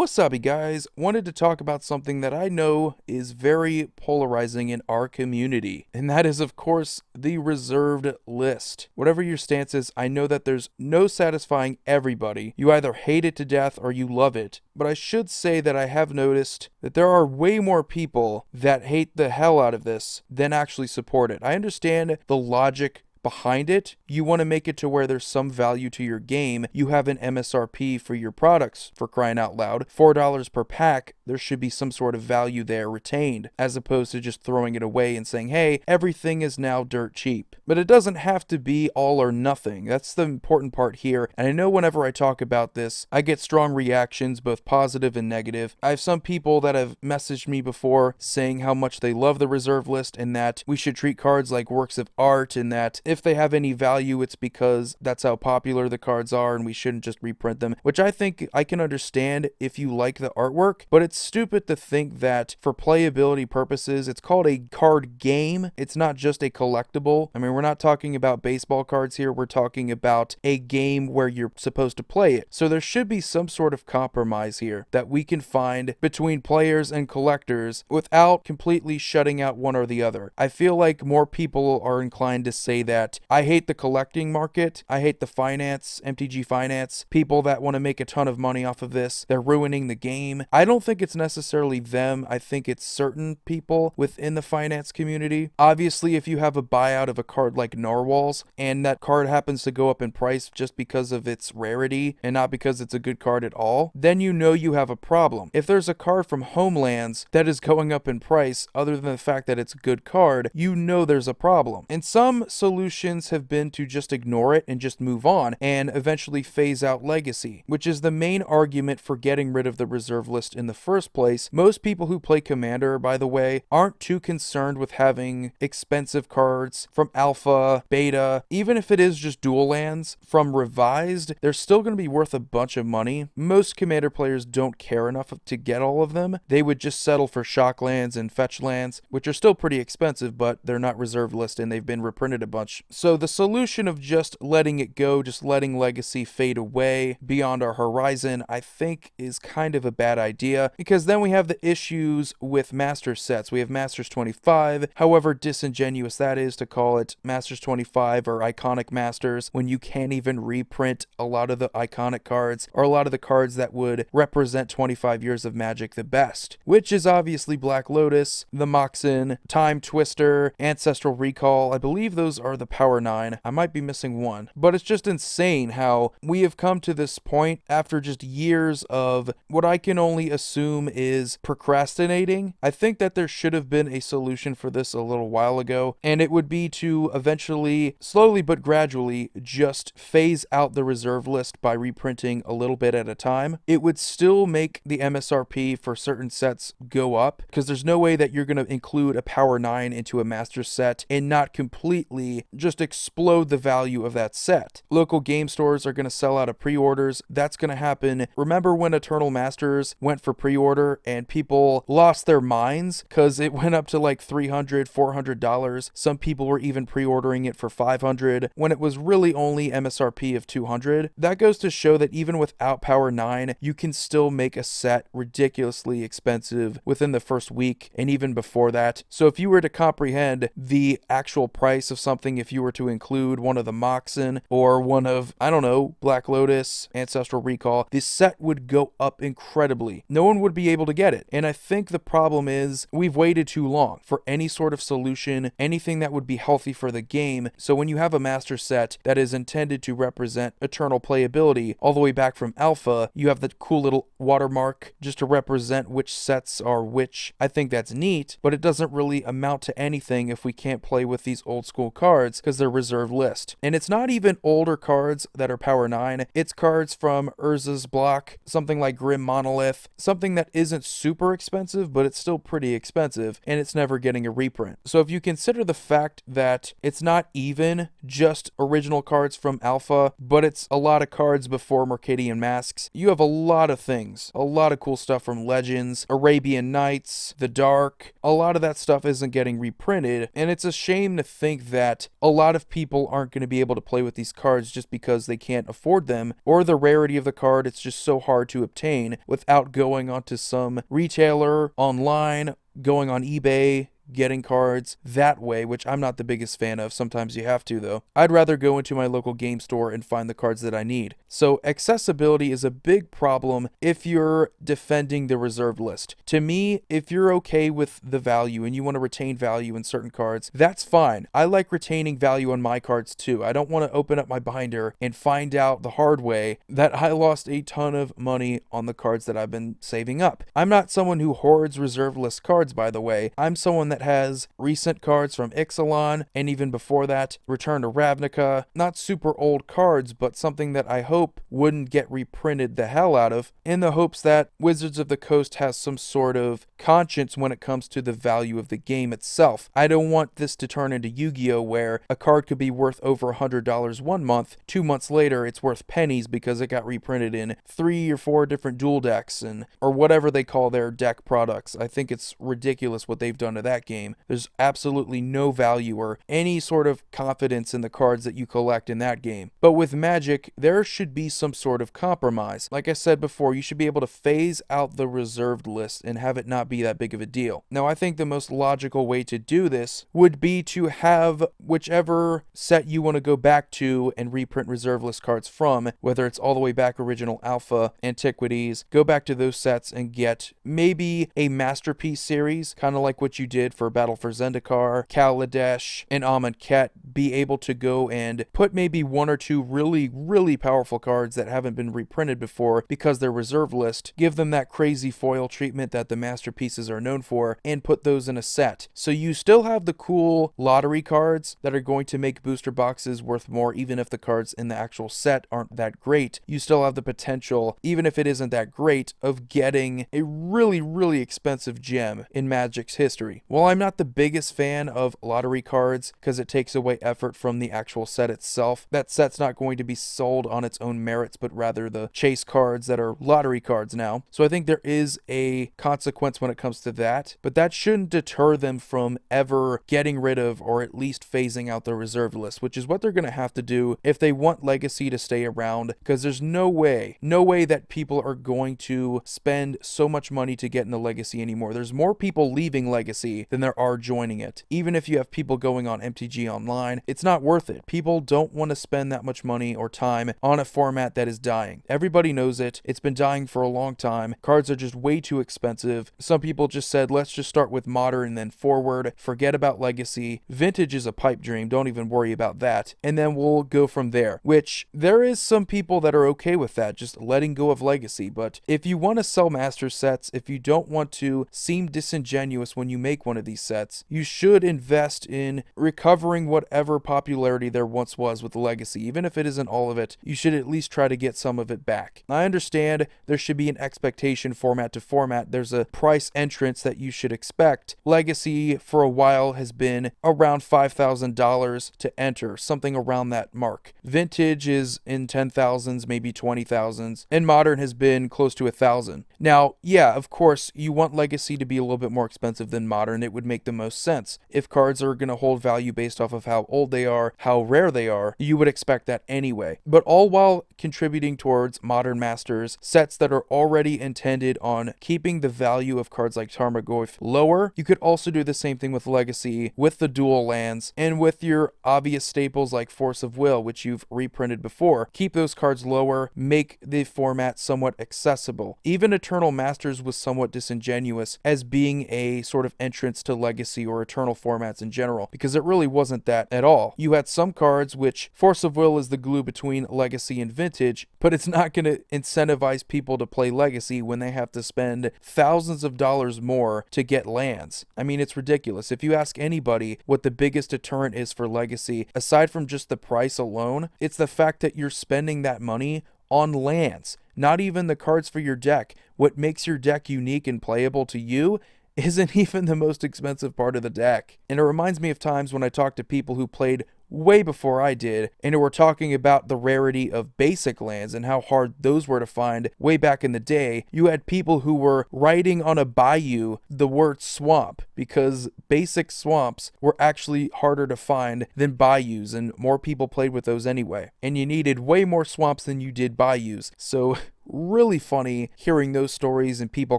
Wasabi guys, wanted to talk about something that I know is very polarizing in our community, and that is of course the reserved list. Whatever your stance is, I know that there's no satisfying everybody. You either hate it to death or you love it, but I should say that I have noticed that there are way more people that hate the hell out of this than actually support it. I understand the logic behind it. You want to make it to where there's some value to your game. You have an MSRP for your products, for crying out loud. $4 per pack, there should be some sort of value there retained, as opposed to just throwing it away and saying, hey, everything is now dirt cheap. But it doesn't have to be all or nothing. That's the important part here. And I know whenever I talk about this, I get strong reactions, both positive and negative. I have some people that have messaged me before saying how much they love the reserve list and that we should treat cards like works of art, and that if they have any value, it's because that's how popular the cards are and we shouldn't just reprint them, which I think I can understand if you like the artwork, but it's stupid to think that for playability purposes, it's called a card game. It's not just a collectible. I mean, we're not talking about baseball cards here. We're talking about a game where you're supposed to play it. So there should be some sort of compromise here that we can find between players and collectors without completely shutting out one or the other. I feel like more people are inclined to say that I hate the collecting market. I hate the finance, MTG finance, people that want to make a ton of money off of this. They're ruining the game. I don't think it's necessarily them. I think it's certain people within the finance community. Obviously, if you have a buyout of a card like Narwhals and that card happens to go up in price just because of its rarity and not because it's a good card at all, then you know you have a problem. If there's a card from Homelands that is going up in price other than the fact that it's a good card, you know there's a problem. And some solutions have been to just ignore it and just move on and eventually phase out Legacy, which is the main argument for getting rid of the reserve list in the first place. Most people who play Commander, by the way, aren't too concerned with having expensive cards from Alpha, Beta, even if it is just dual lands from Revised, they're still going to be worth a bunch of money. Most Commander players don't care enough to get all of them. They would just settle for shock lands and fetch lands, which are still pretty expensive, but they're not reserve list and they've been reprinted a bunch. So the solution of just letting it go, just letting Legacy fade away beyond our horizon, I think is kind of a bad idea, because then we have the issues with Master sets. We have Masters 25, however disingenuous that is to call it Masters 25 or Iconic Masters when you can't even reprint a lot of the iconic cards or a lot of the cards that would represent 25 years of Magic the best, which is obviously Black Lotus, the Moxen, Time Twister, Ancestral Recall. I believe those are the Power 9. I might be missing one, but it's just insane how we have come to this point after just years of what I can only assume is procrastinating. I think that there should have been a solution for this a little while ago, and it would be to eventually, slowly but gradually, just phase out the reserve list by reprinting a little bit at a time. It would still make the MSRP for certain sets go up, because there's no way that you're going to include a Power 9 into a Master set and not completely just explode the value of that set. Local game stores are going to sell out of pre-orders. That's going to happen. Remember when Eternal Masters went for pre-order and people lost their minds because it went up to like $300, $400. Some people were even pre-ordering it for $500 when it was really only MSRP of $200. That goes to show that even without Power 9, you can still make a set ridiculously expensive within the first week and even before that. So if you were to comprehend the actual price of something, if you were to include one of the Moxen or one of, I don't know, Black Lotus, Ancestral Recall, this set would go up incredibly. No one would be able to get it. And I think the problem is we've waited too long for any sort of solution, anything that would be healthy for the game. So when you have a master set that is intended to represent eternal playability all the way back from Alpha, you have the cool little watermark just to represent which sets are which. I think that's neat, but it doesn't really amount to anything if we can't play with these old school cards because they're reserve list. And it's not even older cards that are Power 9. It's cards from Urza's block, something like Grim Monolith, something that isn't super expensive, but it's still pretty expensive, and it's never getting a reprint. So if you consider the fact that it's not even just original cards from Alpha, but it's a lot of cards before Mercadian Masks, you have a lot of things, a lot of cool stuff from Legends, Arabian Nights, The Dark. A lot of that stuff isn't getting reprinted, and it's a shame to think that a lot of people aren't going to be able to play with these cards just because they can't afford them, or the rarity of the card, it's just so hard to obtain without going onto some retailer online, going on eBay, getting cards that way, which I'm not the biggest fan of. Sometimes you have to, though. I'd rather go into my local game store and find the cards that I need. So accessibility is a big problem if you're defending the reserved list. To me, if you're okay with the value and you want to retain value in certain cards, that's fine. I like retaining value on my cards too. I don't want to open up my binder and find out the hard way that I lost a ton of money on the cards that I've been saving up. I'm not someone who hoards reserved list cards, by the way. I'm someone that has recent cards from Ixalan, and even before that, Return to Ravnica. Not super old cards, but something that I hope wouldn't get reprinted the hell out of, in the hopes that Wizards of the Coast has some sort of conscience when it comes to the value of the game itself. I don't want this to turn into Yu-Gi-Oh! Where a card could be worth over $100 one month, 2 months later it's worth pennies because it got reprinted in 3 or 4 different dual decks, or whatever they call their deck products. I think it's ridiculous what they've done to that game. There's absolutely no value or any sort of confidence in the cards that you collect in that game. But with Magic, there should be some sort of compromise. Like I said before, you should be able to phase out the reserved list and have it not be that big of a deal. Now, I think the most logical way to do this would be to have whichever set you want to go back to and reprint reserved list cards from, whether it's all the way back original Alpha, Antiquities, go back to those sets and get maybe a Masterpiece series, kind of like what you did for Battle for Zendikar, Kaladesh, and Amonkhet. Be able to go and put maybe 1 or 2 really powerful cards that haven't been reprinted before because they're reserve list, give them that crazy foil treatment that the Masterpieces are known for, and put those in a set. So you still have the cool lottery cards that are going to make booster boxes worth more, even if the cards in the actual set aren't that great. You still have the potential, even if it isn't that great, of getting a really expensive gem in Magic's history. While I'm not the biggest fan of lottery cards because it takes away effort from the actual set itself, that set's not going to be sold on its own merits, but rather the chase cards that are lottery cards now. So I think there is a consequence when it comes to that, but that shouldn't deter them from ever getting rid of or at least phasing out the reserve list, which is what they're going to have to do if they want Legacy to stay around, because there's no way that people are going to spend so much money to get into Legacy anymore. There's more people leaving Legacy than there are joining it. Even if you have people going on MTG Online, it's not worth it. People don't want to spend that much money or time on a format that is dying. Everybody knows it. It's been dying for a long time. Cards are just way too expensive. Some people just said, let's just start with Modern and then forward. Forget about Legacy. Vintage is a pipe dream. Don't even worry about that. And then we'll go from there, which there is some people that are okay with that, just letting go of Legacy. But if you want to sell master sets, if you don't want to seem disingenuous when you make one of these sets, you should invest in recovering whatever popularity there once was with Legacy. Even if it isn't all of it, you should at least try to get some of it back. I understand there should be an expectation format to format. There's a price entrance that you should expect. Legacy for a while has been around $5,000 to enter, something around that mark. Vintage is in 10,000s, maybe 20,000s, and Modern has been close to 1,000. Now, yeah, of course, you want Legacy to be a little bit more expensive than Modern. It would make the most sense. If cards are going to hold value based off of how old they are, how rare they are, you would expect that anyway. But all while contributing towards Modern Masters, sets that are already intended on keeping the value of cards like Tarmogoyf lower. You could also do the same thing with Legacy, with the dual lands, and with your obvious staples like Force of Will, which you've reprinted before. Keep those cards lower, make the format somewhat accessible. Even Eternal Masters was somewhat disingenuous as being a sort of entrance to Legacy or Eternal formats in general, because it really wasn't that at all. You had some cards which Force of Will is the glue between Legacy and Vintage, but it's not going to incentivize people to play Legacy when they have to spend thousands of dollars more to get lands. I mean, it's ridiculous. If you ask anybody what the biggest deterrent is for Legacy, aside from just the price alone, it's the fact that you're spending that money on lands, not even the cards for your deck. What makes your deck unique and playable to you isn't even the most expensive part of the deck. And it reminds me of times when I talk to people who played way before I did, and who were talking about the rarity of basic lands and how hard those were to find way back in the day, you had people who were writing on a bayou the word swamp because basic swamps were actually harder to find than bayous, and more people played with those anyway. And you needed way more swamps than you did bayous. So really funny hearing those stories, and people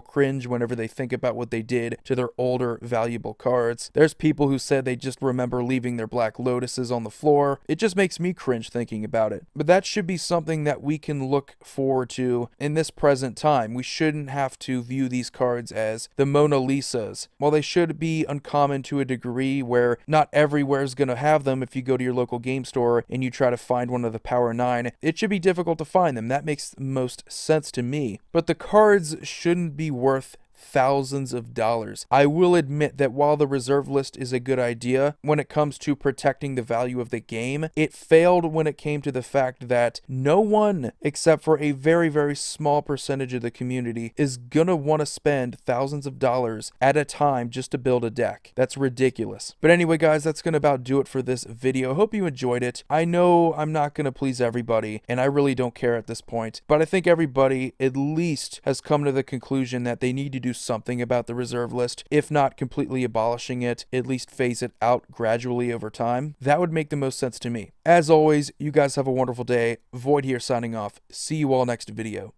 cringe whenever they think about what they did to their older valuable cards. There's people who said they just remember leaving their Black Lotuses on the floor. It just makes me cringe thinking about it. But that should be something that we can look forward to in this present time. We shouldn't have to view these cards as the Mona Lisas. While they should be uncommon to a degree where not everywhere is going to have them, if you go to your local game store and you try to find one of the Power 9, it should be difficult to find them. That makes the most sense to me. But the cards shouldn't be worth thousands of dollars. I will admit that while the reserve list is a good idea when it comes to protecting the value of the game, it failed when it came to the fact that no one, except for a very, very small percentage of the community, is gonna want to spend thousands of dollars at a time just to build a deck. That's ridiculous. But anyway, guys, that's gonna about do it for this video. Hope you enjoyed it. I know I'm not gonna please everybody, and I really don't care at this point, but I think everybody at least has come to the conclusion that they need to do something about the reserve list. If not completely abolishing it, at least phase it out gradually over time. That would make the most sense to me. As always, you guys have a wonderful day. Void here signing off. See you all next video.